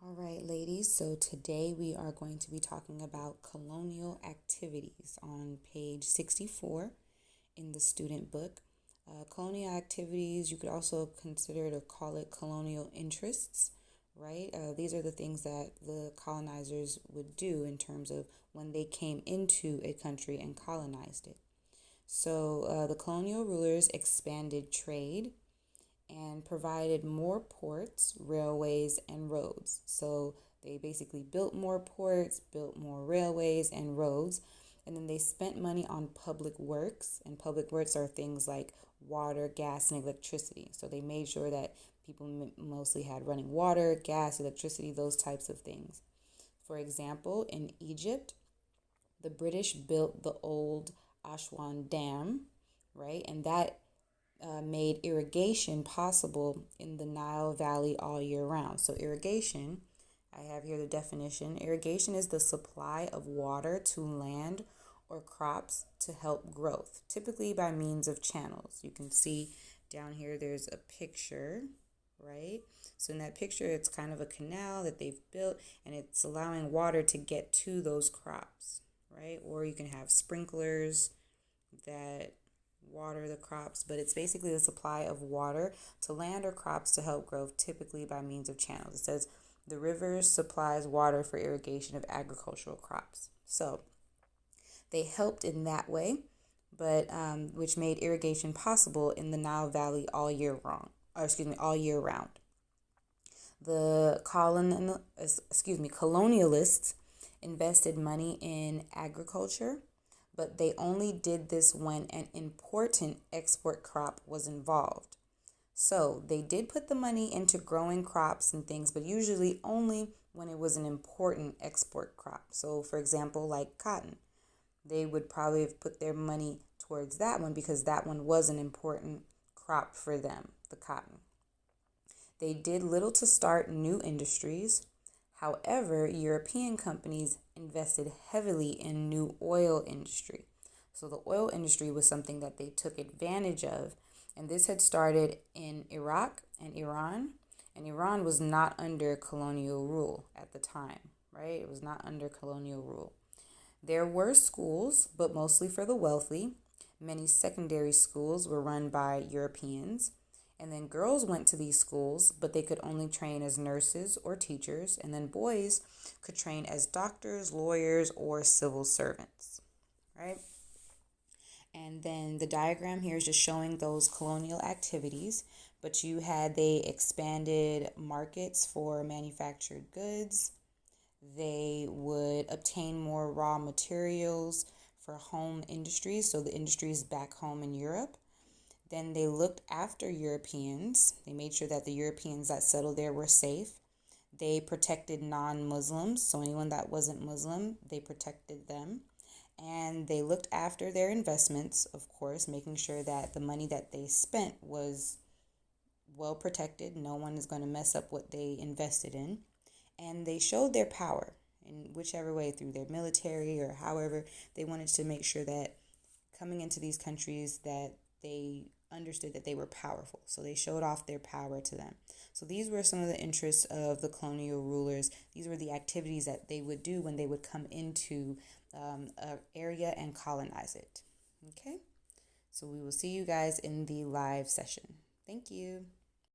All right, ladies, so today we are going to be talking about colonial activities on page 64 in the student book. Colonial activities, you could also consider to call it colonial interests, right? These are the things that the colonizers would do in terms of when they came into a country and colonized it. So the colonial rulers expanded trade and provided more ports, railways, and roads. So they basically built more ports, built more railways and roads, and then they spent money on public works. And public works are things like water, gas, and electricity. So they made sure that people mostly had running water, gas, electricity, those types of things. For example, in Egypt, the British built the old Aswan Dam, right? And that made irrigation possible in the Nile Valley all year round. So, irrigation, I have here the definition. Irrigation is the supply of water to land or crops to help growth, typically by means of channels. You can see down here there's a picture, right? So, in that picture, it's kind of a canal that they've built and it's allowing water to get to those crops, right? Or you can have sprinklers that water the crops, but it's basically the supply of water to land or crops to help grow, typically by means of channels. It says the rivers supplies water for irrigation of agricultural crops. So they helped in that way, but which made irrigation possible in the Nile Valley all year all year round. The colonialists invested money in agriculture, but they only did this when an important export crop was involved. So they did put the money into growing crops and things, but usually only when it was an important export crop. So, for example, like cotton, they would probably have put their money towards that one because that one was an important crop for them, the cotton. They did little to start new industries. However, European companies invested heavily in new oil industry. So the oil industry was something that they took advantage of, and this had started in Iraq and Iran, and Iran was not under colonial rule at the time, right? It was not under colonial rule. There were schools, but mostly for the wealthy. Many secondary schools were run by Europeans. And then girls went to these schools, but they could only train as nurses or teachers. And then boys could train as doctors, lawyers, or civil servants, right? And then the diagram here is just showing those colonial activities. But they expanded markets for manufactured goods. They would obtain more raw materials for home industries, so the industries back home in Europe. Then they looked after Europeans. They made sure that the Europeans that settled there were safe. They protected non-Muslims, so anyone that wasn't Muslim, they protected them. And they looked after their investments, of course, making sure that the money that they spent was well protected. No one is going to mess up what they invested in. And they showed their power in whichever way, through their military or however they wanted to make sure that coming into these countries that they understood that they were powerful. So they showed off their power to them. So these were some of the interests of the colonial rulers. These were the activities that they would do when they would come into an area and colonize it. Okay? So we will see you guys in the live session. Thank you.